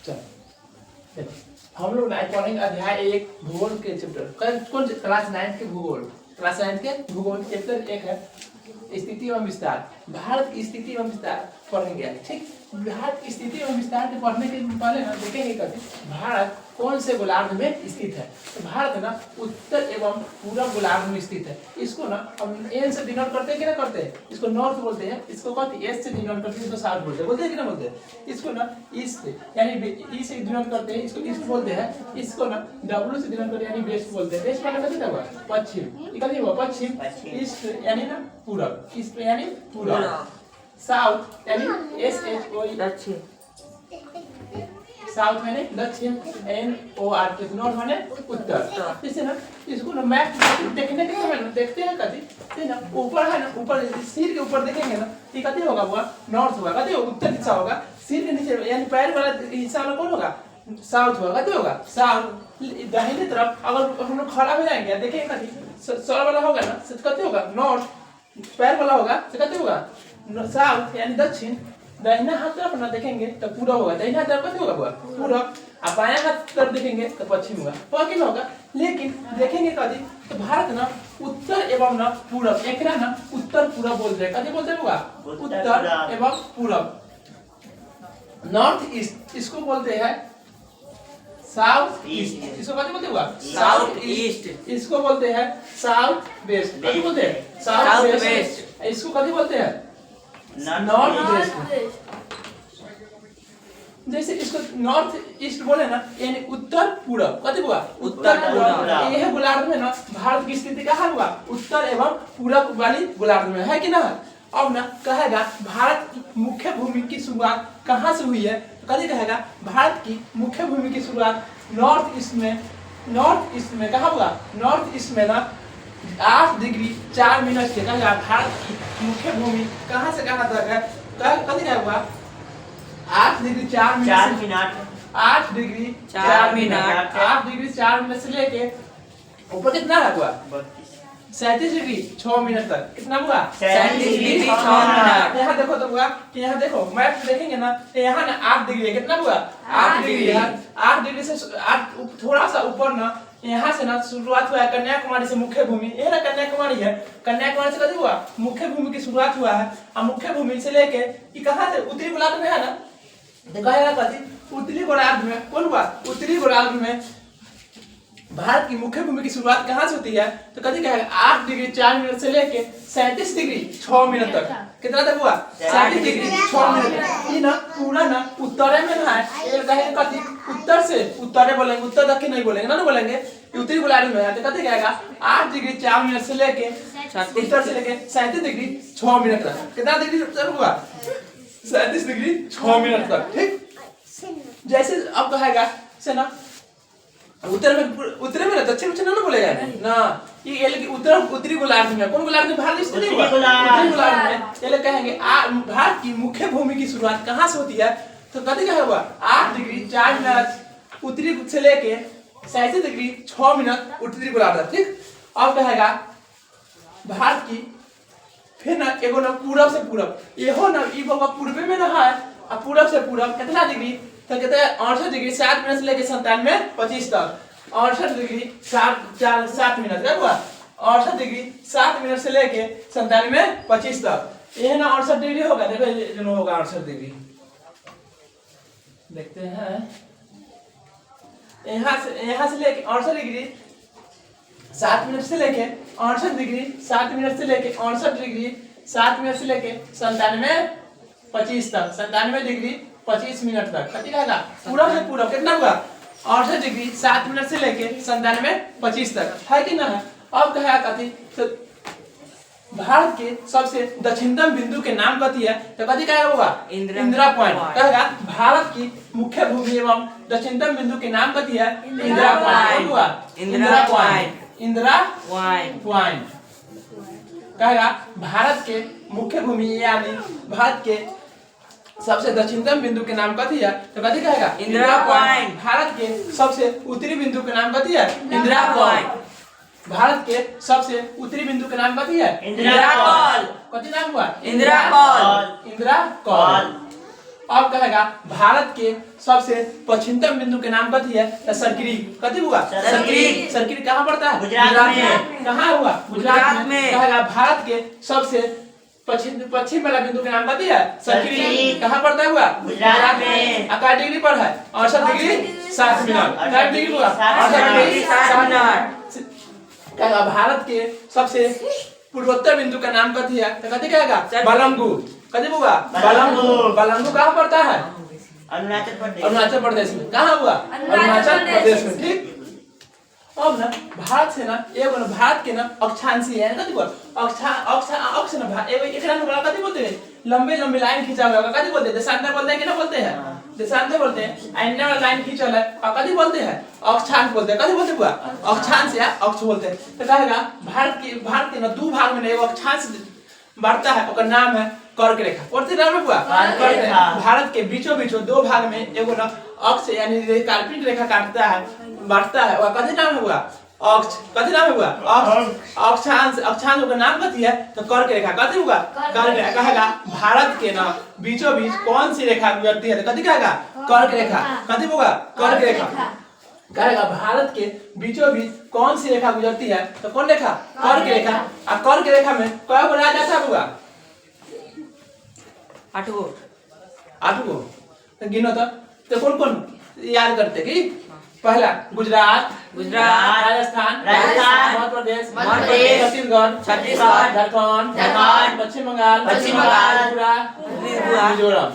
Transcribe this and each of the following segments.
चलो हम लोग आज पढ़ेंगे अध्याय 1 भूगोल के चैप्टर। कौन क्लास 9 के भूगोल, क्लास 9 के भूगोल चैप्टर 1 है स्थिति एवं विस्तार। भारत की स्थिति एवं विस्तार पढ़ेंगे। ठीक, भारत की स्थिति एवं विस्तार के पढ़ने के पहले ना देखेंगे कभी भारत कौन से गोलार्ध में स्थित है। तो भारत ना उत्तर एवं पूर्व गोलार्ध में स्थित है। इसको ना हम एन से डिनोट करते हैं कि ना करते हैं, इसको नॉर्थ बोलते हैं, इसको कहते हैं एस से डिनोट करते हैं, इसको साउथ बोलते हैं कि ना बोलते हैं। इसको ना ईस्ट यानी ई से डिनोट करते हैं, इसको ईस्ट बोलते हैं। इसको ना डब्ल्यू से डिनोट करते हैं यानी वेस्ट बोलते हैं। वेस्ट मतलब क्या हुआ, पश्चिम। इकल्ली हुआ पश्चिम, ईस्ट यानी ना पूरब, ईस्ट यानी पूरब, साउथ यानी एस एच ओ दक्षिण, साउथ माने दक्षिण, एन ओ आर के नॉर्थ माने उत्तर। इसे ना इसको ना मैप देखने के समय ना देखते हैं कभी ना ऊपर है ना, ऊपर सिर के ऊपर देखेंगे ना ये कभी होगा वो नॉर्थ होगा, कभी उत्तर दिशा होगा। सिर के नीचे यानी पैर वाला हिस्सा वाला कौन होगा, साउथ होगा, कभी होगा साउथ। दाहिने तरफ अगर हम लोग खड़ा हो जाएंगे देखेंगे कभी सर वाला होगा ना तो कभी होगा नॉर्थ, पैर वाला होगा तो कभी होगा साउथ यानी दक्षिण। दाहिना हाथ तरफ ना देखेंगे तो पूरा होगा, दाहिना हाथ तरफ कैसे होगा पूरा, और बायां हाथ तरफ देखेंगे तो पश्चिम होगा, पश्चिम होगा। लेकिन देखेंगे कभी तो भारत ना उत्तर एवं ना पूरब, एक ना उत्तर पूरब बोलते हैं, कभी बोलते होगा उत्तर एवं पूरब। नॉर्थ ईस्ट इसको बोलते हैं साउथ ईस्ट, इसको कभी बोलते होगा साउथ ईस्ट, इसको बोलते हैं साउथ वेस्ट, कभी बोलते हैं साउथ वेस्ट, इसको कभी बोलते हैं नॉर्थ वेस्ट। जैसे इसको नॉर्थ ईस्ट बोले ना यानी उत्तर पूरब, कभी हुआ उत्तर पूरब। यह गोलार्ध में ना भारत की स्थिति कहाँ हुआ, उत्तर एवं पूरब वाली गोलार्ध में है कि ना। अब ना कहेगा भारत की मुख्य भूमि की शुरुआत कहाँ से हुई है, तो कभी कहेगा भारत की मुख्य भूमि की शुरुआत नॉर्थ ईस्ट में, नॉर्थ ईस्ट में कहाँ हुआ, नॉर्थ ईस्ट में ना 8 डिग्री 4 मिनट से कहा भारत की मुख्य भूमि कहाँ से कहाँ तक है, कभी क्या हुआ 8 degree 4 minute, 8 degree 4 minute, 8 degree 4 minute से लेके ऊपर कितना हुआ 37 डिग्री 6 मिनट तक, कितना हुआ 37 डिग्री 6 मिनट। यहाँ देखो तो हुआ कि यहाँ देखो मैप देखेंगे ना तो यहाँ ना 8 डिग्री है, कितना हुआ 8 डिग्री है। 8 डिग्री से 8 थोड़ा सा ऊपर ना यहाँ से ना शुरुआत हुआ है कन्याकुमारी से मुख्य भूमि, ये ना कन्याकुमारी है, कन्याकुमारी से कभी हुआ मुख्य भूमि की शुरुआत हुआ है। और मुख्य भूमि से लेके ये कहाँ से उत्तरी गोलार्ध में है ना, कहेगा कभी उत्तरी गोलार्ध में कौन हुआ, उत्तरी गोलार्ध में भारत की मुख्य भूमि की शुरुआत कहाँ से होती है, तो कभी कहेगा 8 डिग्री 4 मिनट से लेके 37 डिग्री 6 मिनट तक, कितना तक हुआ 37 डिग्री 6 मिनट। ये ना पूरा ना उत्तर में ना है, ये कहेगा कभी उत्तर से उत्तर बोलेंगे, उत्तर दक्षिण नहीं बोलेंगे ना बोलेंगे, उत्तरी गोलार्ध में है तो कभी कहेगा 8 डिग्री 4 मिनट से लेके उत्तर से लेके 37 डिग्री 6 मिनट तक, कितना डिग्री तक हुआ 37 डिग्री 6 मिनट तक। ठीक, जैसे अब कहेगा से ना उत्तर में ना दक्षिण में ना बोलेगा ना, ये कि उत्तर उत्तरी गोलार्ध में, कौन गोलार्ध में भारत स्थित हुआ उत्तरी गोलार्ध में। ये कहेंगे भारत की मुख्य भूमि की शुरुआत कहाँ से होती है, तो कभी क्या हुआ 8 डिग्री 4 मिनट उत्तरी से लेके 37 डिग्री 6 मिनट उत्तरी गोलार्ध। ठीक, अब कहेगा भारत की फिर ना एगो ना पूरब से पूरब, एहो ना ई बाबा पूर्व में ना है, और पूरब से पूरब कितना डिग्री, तो कहते हैं 68 डिग्री 7 मिनट से लेके 97 25 तक, 68 डिग्री 7 मिनट क्या हुआ 68 डिग्री 7 मिनट से लेके 97 25 तक, ये ना 68 डिग्री होगा, देखो जो होगा 68 डिग्री, देखते हैं यहाँ से लेके 68 डिग्री 7 मिनट से लेके 68 डिग्री 7 मिनट से लेके 68 डिग्री 7 मिनट से लेके 97 25 तक, 97 डिग्री 25 मिनट तक, कभी कहेगा पूरा से पूरा कितना हुआ 68 डिग्री 7 मिनट से लेके 97 25 तक, है कि ना है। अब कहेगा कथी, तो भारत के सबसे दक्षिणतम बिंदु के नाम कथी है, तो कथी कहेगा होगा इंदिरा पॉइंट। कहेगा भारत की मुख्य भूमि एवं दक्षिणतम बिंदु के नाम कथी है, इंदिरा पॉइंट हुआ इंदिरा पॉइंट, इंदिरा पॉइंट। कहेगा भारत के मुख्य भूमि यानी भारत के सबसे दक्षिणतम बिंदु के नाम कथी है, तो कथी कहेगा इंदिरा पॉइंट। भारत के सबसे उत्तरी बिंदु के नाम कथी है, इंदिरा पॉइंट। भारत के सबसे उत्तरी बिंदु का नाम कथी है, इंदिरा कॉल। कथी नाम हुआ, इंदिरा कॉल, इंदिरा कॉल। अब कहेगा भारत के सबसे पश्चिमतम बिंदु के नाम कथी है? सरकरी। कथी हुआ? सरकरी। सरकरी कहाँ पड़ता है? गुजरात में। कहाँ हुआ? गुजरात में। कहेगा भारत के सबसे पश्चिम वाला बिंदु के नाम कथी है? सरकरी। कहाँ पड़ता हुआ? गुजरात में। क्या डिग्री पर है? 68 डिग्री 7 मिनट। क्या डिग्री हुआ? 68 डिग्री 7 मिनट। कहेगा भारत के सबसे पूर्वोत्तर बिंदु का नाम कथी है? तो कथी कहेगा? बलंगू। कथी हुआ? बलंगू। बलंगू कहाँ पड़ता है? अरुणाचल प्रदेश। अरुणाचल प्रदेश में। कहाँ हुआ? अरुणाचल प्रदेश में। ठीक। अब ना भारत से ना एगो ना भारत के ना अक्षांशी है। कथी हुआ? अक्ष ना एगो एकरा ना कथी बोलते हैं? लंबे लंबे लाइन खींचा हुआ कथी बोलते हैं? देशांतर बोलते हैं कि ना बोलते हैं? देशांतर बोलते हैं। एन्ने वाला लाइन खींचल है और कथी बोलते हैं? अक्षांश बोलते हैं। कथी बोलते हुआ? अक्षांश या अक्ष बोलते हैं। तो कहेगा भारत के ना दो भाग में एगो अक्षांश बढ़ता है, उसका नाम है कर्क रेखा। कौन सी नाम है हुआ? कर्क रेखा। भारत के बीचों बीचों दो भाग में एगो ना अक्ष यानी काल्पनिक रेखा काटता है, बढ़ता है, वह कथी नाम है हुआ? अक्ष। कथी नाम है हुआ? अक्ष। अक्षांश। अक्षांश का नाम कथी है? तो कर्क रेखा। कथी हुआ? कर्क रेखा। कहेगा भारत के ना बीचों बीच कौन सी रेखा गुजरती है? तो कथी कहेगा? कर्क रेखा। कथी होगा? कर्क रेखा। कहेगा भारत के बीचों बीच कौन सी रेखा गुजरती है? तो कौन रेखा? कर्क रेखा। और कर्क रेखा में कय गो राज्य आता होगा? 8 गो। 8 गो। तो गिनो तो कौन कौन याद करते कि? पहला गुजरात, राजस्थान, मध्य प्रदेश, छत्तीसगढ़, झारखंड, पश्चिम बंगाल, त्रिपुरा, मिजोरम।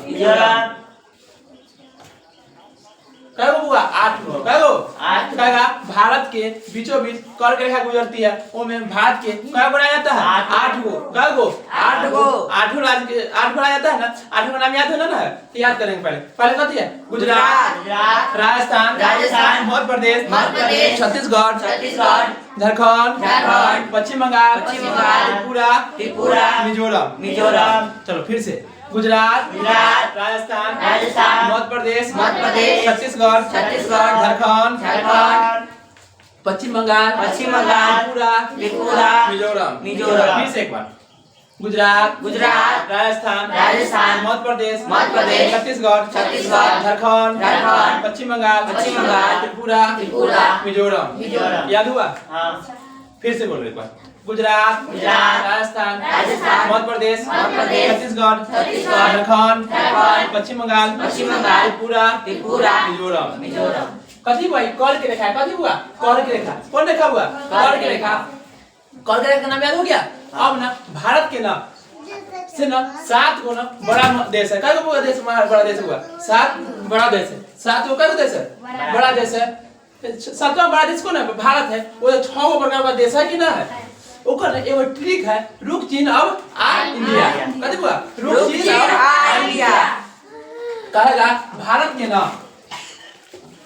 कय गो हुआ? 8 गो। कय गो? 8। कहेगा भारत के बीचों बीच कर्क रेखा गुजरती है, उसमें भारत के कय गो राज्य आता है? 8 गो। कय गो? 8 गो। 8 राज्य 8 राज्य आता है ना? 8 का नाम याद होना ना? तो याद करेंगे पहले कथी है? गुजरात, राजस्थान, मध्य प्रदेश, छत्तीसगढ़, झारखंड, पश्चिम बंगाल, त्रिपुरा, मिजोरम। चलो फिर से गुजरात, राजस्थान, मध्य प्रदेश, छत्तीसगढ़, झारखंड, पश्चिम बंगाल, त्रिपुरा, मिजोरम। फिर से एक बार गुजरात, राजस्थान, मध्य प्रदेश, छत्तीसगढ़, झारखंड, पश्चिम बंगाल, त्रिपुरा, मिजोरम। याद हुआ? हाँ। फिर से बोलो एक बार। गुजरात, राजस्थान, मध्य प्रदेश, छत्तीसगढ़, झारखंड, पश्चिम बंगाल, त्रिपुरा, मिजोरम। कथी हुआ? कर्क रेखा। कथी हुआ? कर्क रेखा। कौन रेखा हुआ? कर्क रेखा। कर्क रेखा का नाम याद हो गया? अब ना भारत के ना से ना 7 गो ना बड़ा देश है। कय गो देश बड़ा देश हुआ? 7 बड़ा देश है। 7 गो कय देश है? बड़ा देश है। 7वां बड़ा देश कौन है? भारत है। वो 6 गो बड़ा देश है कि ना है? ओकर एगो ट्रिक है, रुक चीन अब आ इंडिया। कथी हुआ? रुक चीन अब आ इंडिया। कहेगा भारत के ना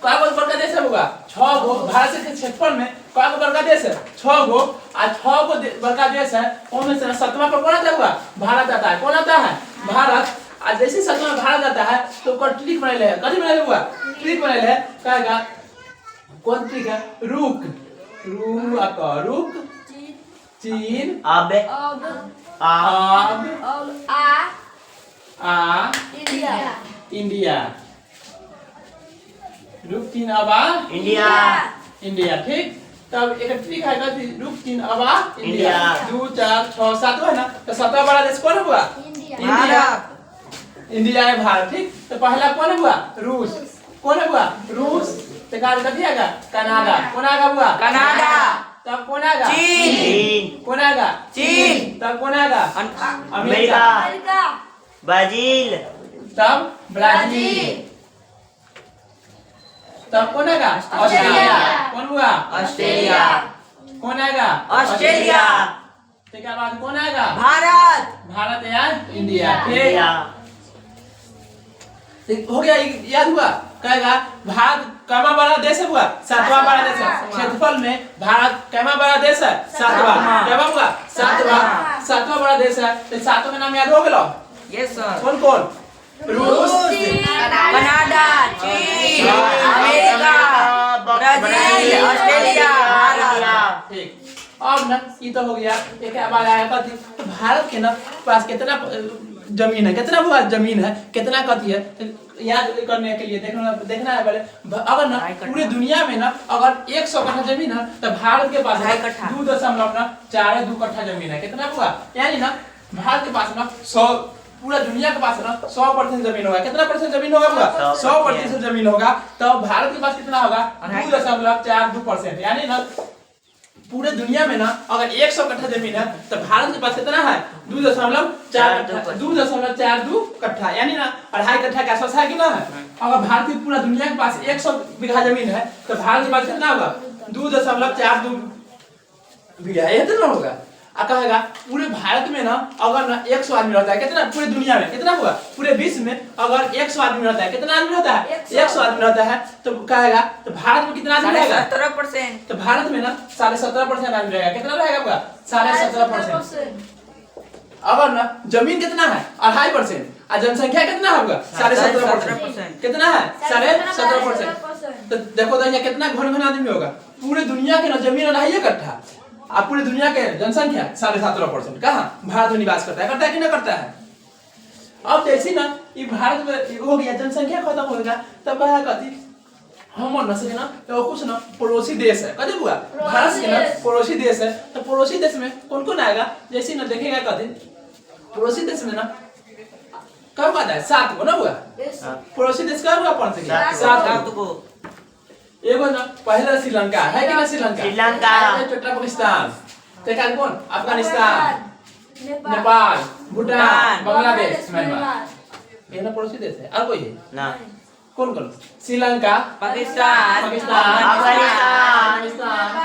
कय गो बड़का देश है होगा? 6 गो। भारत के क्षेत्रफल में कय गो बड़का देश है? 6 गो। आ 6 गो बड़का देश है, उनमें से 7वां पर कौन आता हुआ? भारत आता है। कौन आता है? भारत। आज जैसे 7वां भारत आता है तो ओकर ट्रिक बनाइले है। कथी बनाइले हुआ? ट्रिक बनाइले है। कहेगा कौन ट्रिक है? रुक चीन अब इंडिया। रुक चीन अब आ इंडिया। ठीक। तब एक ट्रिक है कथी? रुक चीन अब आ इंडिया। 2 4 6 7 है ना? तो 7वां बड़ा देश कौन हुआ? इंडिया है भारत। ठीक। तो पहला कौन हुआ? रूस। कौन हुआ? रूस। तो कथी आएगा? कनाडा। कौन आएगा हुआ? कनाडा। तब कौन आएगा? चीन। कौन आएगा? चीन। तब कौन आएगा? अमेरिका। ब्राजील। तब ब्राजील। तब कौन आएगा? ऑस्ट्रेलिया। कौन हुआ? ऑस्ट्रेलिया। कौन आएगा? ऑस्ट्रेलिया। ठीक है, बाद कौन आएगा? भारत या इंडिया। ठीक हो गया। याद हुआ? कहेगा भारत कैमा बड़ा देश है हुआ? 7वां बड़ा देश है। क्षेत्रफल में भारत कैमा बड़ा देश है? 7वां। कैमा हुआ? 7वां बड़ा देश है। तो 7वां का नाम याद हो गया? Yes sir. कौन कौन? रूस, कनाडा, चीन, अमेरिका, ब्राजील, ऑस्ट्रेलिया, भारत। ठीक। अब ना ये तो हो गया। एक बार आया कथी? तो भारत के ना पास कितना जमीन है, कितना हुआ जमीन है, कितना कथी है, याद करने के लिए देखना है पहले। अगर ना पूरे दुनिया में ना अगर 100 कट्ठा जमीन है तो भारत के पास 2.42 कट्ठा जमीन है। कितना हुआ, यानी ना भारत के पास ना 100, पूरा दुनिया के पास ना 100% जमीन होगा। कितना परसेंट जमीन होगा, 100% जमीन होगा। तो भारत के पास कितना होगा, 2.42%। यानी ना पूरे दुनिया में ना अगर 100 कट्ठा जमीन है तो भारत के पास कितना है, 2.42 कट्ठा, यानी ना 2.5 कट्ठा के आसपास है कि ना है। अगर भारत की पूरा दुनिया के पास 100 बीघा जमीन है तो भारत के पास कितना होगा, 2.42 बीघा, ये कितना होगा। कहेगा पूरे भारत में ना अगर ना 100 आदमी रहता है, कितना पूरे दुनिया में कितना हुआ, पूरे विश्व में अगर 100 आदमी रहता है, कितना आदमी रहता है, 100 आदमी रहता है, तो कहेगा तो भारत में कितना आदमी रहेगा, 17%। तो भारत में ना 17.5% आदमी रहेगा। कितना रहेगा पूरा, 17.5%। अगर ना जमीन कितना है 2.5% और जनसंख्या कितना होगा 17.5%, कितना है 17.5%। तो देखो तो यहाँ कितना घन आदमी होगा। पूरे दुनिया के ना जमीन 2.5 कट्ठा और पूरे दुनिया के जनसंख्या 17.5%। कहाँ भारत में निवास करता है कि ना करता है। अब जैसे ना ये भारत में हो गया, जनसंख्या खत्म हो गया, तब कहा कथी हम न सके ना तो कुछ ना पड़ोसी देश है, कथी हुआ भारत के ना पड़ोसी देश है। तो पड़ोसी देश में कौन कौन आएगा, जैसे ना देखेगा कथी पड़ोसी देश में ना कब आता है 7 को ना हुआ, पड़ोसी देश कब हुआ 7 को। एगो ना पहला श्रीलंका है कि ना, श्रीलंका छोटा पाकिस्तान, तेरा कौन अफगानिस्तान, नेपाल, भूटान, बांग्लादेश, म्यांमार, ये ना पड़ोसी देश है। और कोई है ना, कौन कौन, श्रीलंका, पाकिस्तान, अफगानिस्तान,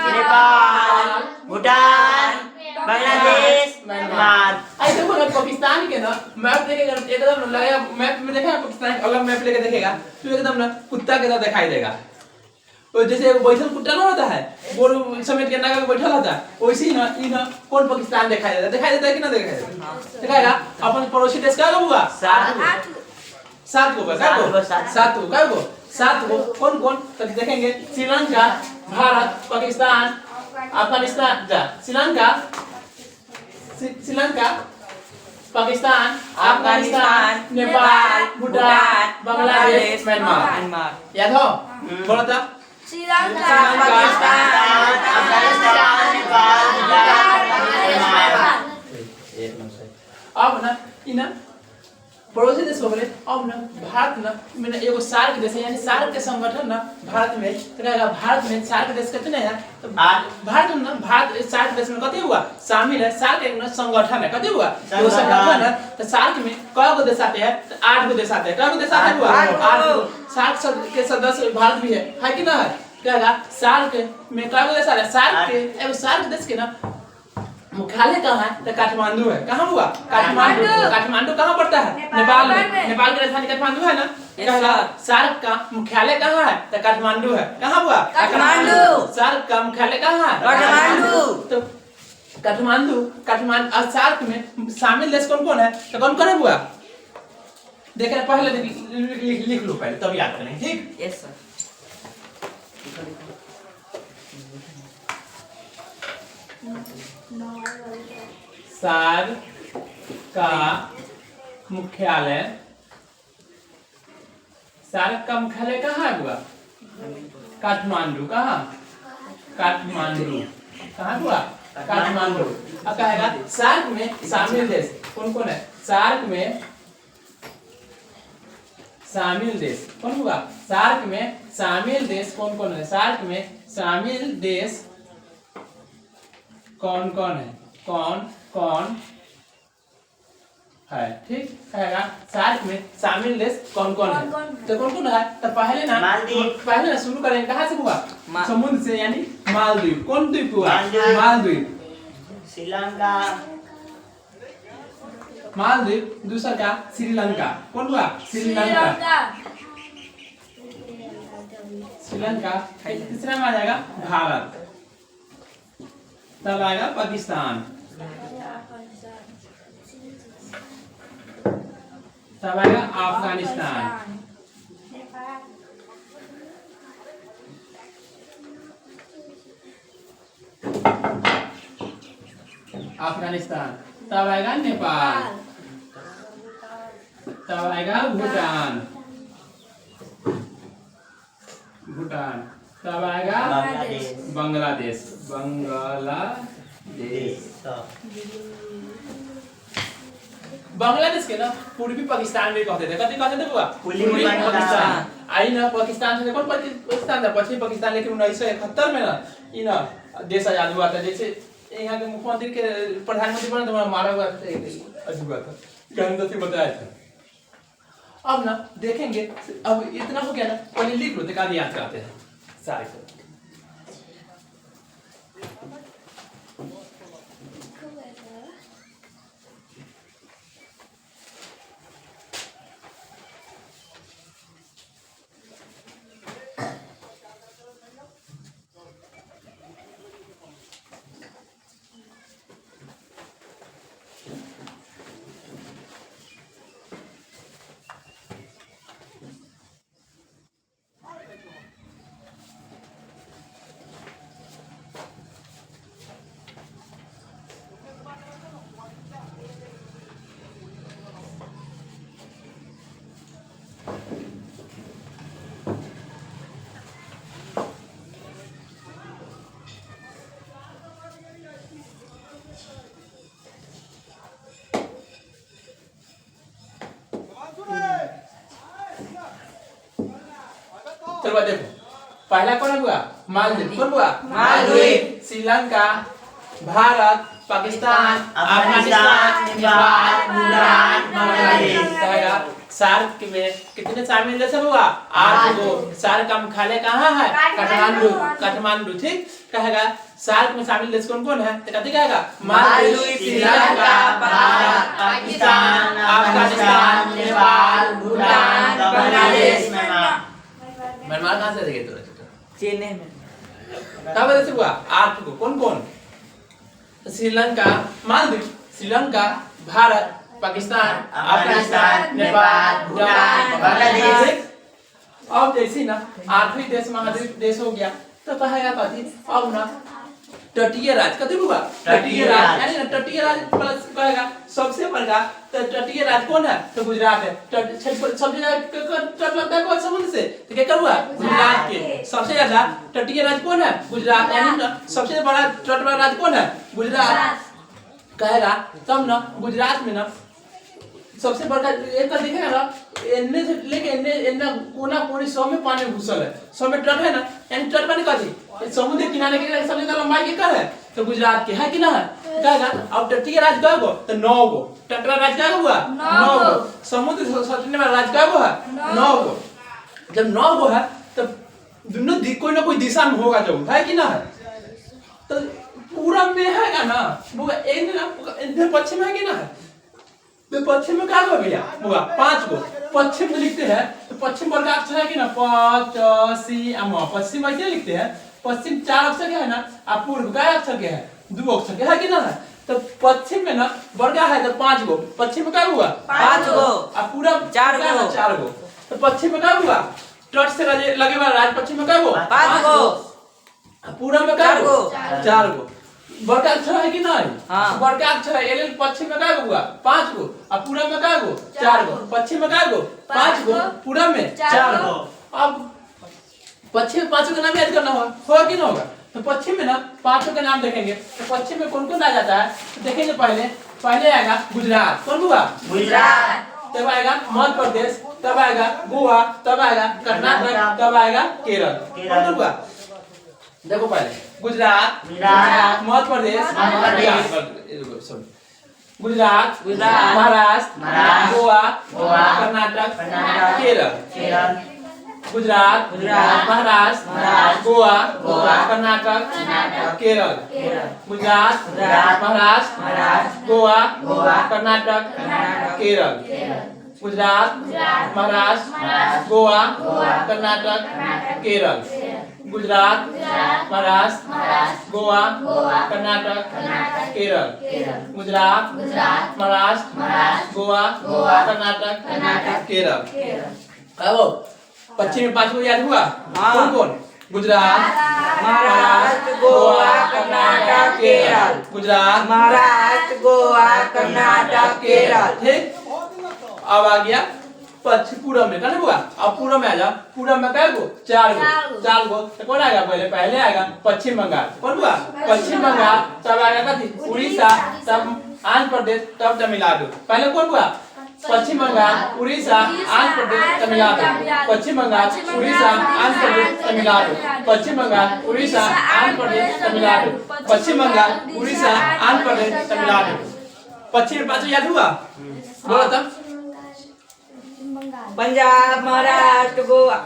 नेपाल, भूटान, बांग्लादेश, म्यांमार। आई देखो ना पाकिस्तान के ना मैप देखेगा एकदम लगेगा, मैप में देखा पाकिस्तान अगर मैप लेके देखेगा तो एकदम ना कुत्ता के तरह दिखाई देगा। और जैसे बैठल कुत्ता ना होता है, गोरू समेट के नागा बैठल होता है, वैसे ही ना ई ना कौन पाकिस्तान दिखाई देता है कि ना दिखाई देता है। दिखाएगा अपन पड़ोसी देश का हुआ 7 को कौन कौन तो देखेंगे, श्रीलंका, भारत, पाकिस्तान, अफगानिस्तान, श्रीलंका, पाकिस्तान, अफगानिस्तान, नेपाल, भूटान, बांग्लादेश, म्यांमार। याद हो बोलो तो, श्रीलंका, पाकिस्तान, अफगानिस्तान, नेपाल, भूटान, म्यांमार। अब ना इना पड़ोसी देश हो गए। अब ना भारत ना मैंने एगो सार्क देश है, यानी सार्क के संगठन ना भारत में तो कहेगा भारत में सार्क देश कितने हैं, तो भारत में ना भारत सार्क देश में कते हुआ शामिल है। सार्क एक ना संगठन है, कते हुआ वो संगठन है। तो सार्क में कई गो देश आते हैं, तो 8 गो देश आते हैं। कई गो देश आते हुआ 8 गो। सार्क के सदस्य भारत भी है कि ना है। कहेगा सार्क में कई गो देश आते हैं, सार्क के एगो सार्क देश के ना मुख्यालय कहाँ है, तो काठमांडू है। कहाँ हुआ काठमांडू। काठमांडू कहाँ पड़ता है, नेपाल में। नेपाल की राजधानी काठमांडू है ना। कहेगा सार्क का मुख्यालय कहाँ है, तो काठमांडू है। कहाँ हुआ काठमांडू। सार्क का मुख्यालय कहाँ है, काठमांडू। तो काठमांडू और सार्क में शामिल देश कौन कौन है, तो कौन कौन हुआ देख रहे पहले लिख लो पहले तब याद करेंगे, ठीक। Yes sir. सार्क का मुख्यालय, सार्क का मुख्यालय कहाँ हुआ, काठमांडू। कहाँ काठमांडू, कहाँ हुआ काठमांडू। अब कहेगा सार्क में शामिल देश कौन कौन है, सार्क में शामिल देश कौन हुआ, सार्क में शामिल देश कौन कौन है, सार्क में शामिल देश कौन कौन है, कौन कौन है, ठीक। कहेगा सार्क में शामिल देश कौन कौन है, तो कौन कौन है, तो पहले ना शुरू करेंगे कहाँ से हुआ, समुद्र से, यानी मालदीव। कौन द्वीप हुआ, मालदीव। श्रीलंका, मालदीव। दूसरा का श्रीलंका। कौन हुआ श्रीलंका। श्रीलंका। तीसरा में आ जाएगा भारत, तब आएगा पाकिस्तान, तब आएगा अफगानिस्तान, तब आएगा नेपाल, तब आएगा भूटान, भूटान। तब आएगा बांग्लादेश बांग्लादेश, बांग्लादेश। बांग्लादेश के ना पूर्वी पाकिस्तान भी कहते थे, कथी कहते थे बुआ? पूर्वी पाकिस्तान। आई ना पाकिस्तान से कौन पाकिस्तान था? पश्चिमी पाकिस्तान, लेकिन 1971 में ना ये ना देश आजाद हुआ था। जैसे यहाँ के मुख्यमंत्री के प्रधानमंत्री बने तो मारा हुआ था, अजीब हुआ था, गांधी बताया था। अब ना देखेंगे, अब इतना हो गया ना, पहले लिख लो, दिखा याद कराते हैं सारे को। चलो देखो, पहला कौन हुआ? मालदीव। कौन हुआ? मालदीव। श्रीलंका, भारत, पाकिस्तान, अफगानिस्तान, नेपाल, भूटान, बांग्लादेश। सार्क में कितने शामिल देश हुआ? 8 गो। सार्क का मुख्यालय कहाँ है? काठमांडू, काठमांडू। ठीक कहेगा। सार्क में शामिल देश कौन कौन है? कथी कहेगा? मालदीव, श्रीलंका, भारत, पाकिस्तान, अफगानिस्तान, नेपाल, भूटान, बांग्लादेश, म्यांमार। म्यांमार कहाँ से देखे तो? चीन में। कब देश हुआ? 8 गो। कौन कौन? श्रीलंका, मालदीव, श्रीलंका, भारत, पाकिस्तान, अफगानिस्तान, नेपाल, भूटान, बांग्लादेश। अब जैसे ना 8वीं देश महाद्वीप देश हो गया तो कहेगा कथी? अब ना तटीय राज्य कथी हुआ? तटीय राज्य, यानी ना तटीय राज्य प्लस कहेगा सबसे बड़का तो तटीय राज्य कौन है? तो गुजरात है। सबसे ज्यादा तट लगता है कौन समुद्र से? तो क्या कर हुआ? गुजरात के। सबसे ज्यादा तटीय राज्य कौन है? गुजरात। यानी ना सबसे बड़ा तट वाला राज्य कौन है? गुजरात कहेगा। तब ना गुजरात में ना सबसे बड़का एक का दिखेगा ना, एन्ने से लेके एन्ने कोना कोनी 100 में पानी घुसल है। 100 में तट है ना, यानी तट पानी कथी? समुद्र किनारे के सबसे ज्यादा लंबाई के कर है तो गुजरात के है कि ना है? कहेगा। अब तटीय राज्य कय गो? तो 9 गो। तटवा राज्य कय गो हुआ? 9 गो। समुद्र सटने वाला राज्य कय गो है? 9 गो। जब 9 गो है तो दोनों कोई ना कोई दिशा में होगा जरूर, है कि ना है? तो पूरा में है ना वो एक पश्चिम है कि ना है? तो पश्चिम में क्या होगा भैया? होगा 5 गो। पश्चिम में लिखते हैं तो पश्चिम वर्ग अक्षर है कि ना? पश्चिम ऐसे लिखते हैं। पश्चिम 4 अक्षर के है ना, और पूर्व का अक्षर के है 2 अक्षर के, है कि ना है? तो पश्चिम में ना वर्ग है तो 5 गो। पश्चिम में क्या हुआ? 5 गो। और पूरा 4 गो। 4 गो। तो पश्चिम में क्या हुआ? तट से लगे वाला राज्य पश्चिम में क्या गो? 5 गो। पूरा में क्या 4 गो। 4 गो। बड़का अक्षर है कि नहीं? हाँ। बड़का अक्षर है। एल पश्चिम में क्या हुआ? 5 गो। और पूरा में क्या गो? 4 गो। पश्चिम में क्या गो? 5 गो। पूरा में 4 गो। अब पश्चिम में 5 का नाम याद करना होगा कि ना होगा? तो पश्चिम में ना 5 का नाम देखेंगे तो पश्चिम में कौन कौन आ जाता है? तो देखेंगे पहले आएगा गुजरात। कौन हुआ? गुजरात। तब आएगा मध्य प्रदेश, तब आएगा गोवा, तब आएगा कर्नाटक, तब आएगा केरल। कौन हुआ? देखो पहले गुजरात, मध्य प्रदेश, गुजरात, महाराष्ट्र, गोवा, कर्नाटक, केरल। गुजरात, महाराष्ट्र, गोवा, कर्नाटक, केरल। गुजरात, महाराष्ट्र, गोवा, कर्नाटक, केरल। गुजरात, महाराष्ट्र, गोवा, कर्नाटक, केरल। गुजरात, महाराष्ट्र, गोवा, कर्नाटक, केरल। गुजरात, महाराष्ट्र, गोवा, कर्नाटक, केरल। अब पश्चिम में 5 गो याद हुआ? कौन कौन? गुजरात, महाराष्ट्र, गोवा, कर्नाटक, केरल। गुजरात, महाराष्ट्र, गोवा, कर्नाटक, केरल। ठीक। अब आ गया पश्चिम पूरब में कहने बुआ अब पूरब में आ जाओ पूरब में कह गो 4 गो तो कौन आएगा पहले आएगा पश्चिम बंगाल कौन बुआ पश्चिम बंगाल तब आएगा कथी उड़ीसा तब आंध्र प्रदेश तब तमिलनाडु पहले कौन बुआ पश्चिम बंगाल उड़ीसा आंध्र प्रदेश तमिलनाडु पश्चिम बंगाल उड़ीसा आंध्र प्रदेश तमिलनाडु पश्चिम बंगाल उड़ीसा आंध्र प्रदेश तमिलनाडु पश्चिम बंगाल उड़ीसा आंध्र प्रदेश तमिलनाडु पश्चिम में पांचों याद हुआ बोलो तब पंजाब महाराष्ट्र गोवा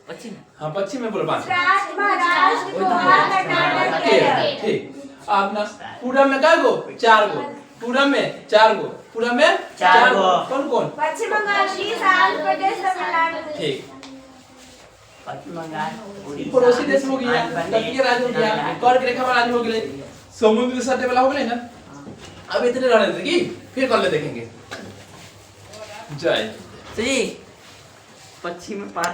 पश्चिम हाँ पश्चिम में बोलो पांच महाराष्ट्र गोवा कर्नाटक ठीक अब ना पूरब में क्या गो 4 गो पूरब में 4 गो पूरब में 4 गो कौन कौन पश्चिम बंगाल उड़ीसा आंध्र प्रदेश तमिलनाडु ठीक पश्चिम बंगाल पड़ोसी देश हो गया तटीय राज्य हो गया कर्क रेखा वाला राज्य हो गए समुद्र सतह वाला हो गए ना अब इतने रहने देंगे फिर कल देखेंगे जय जी पश्चिम में 5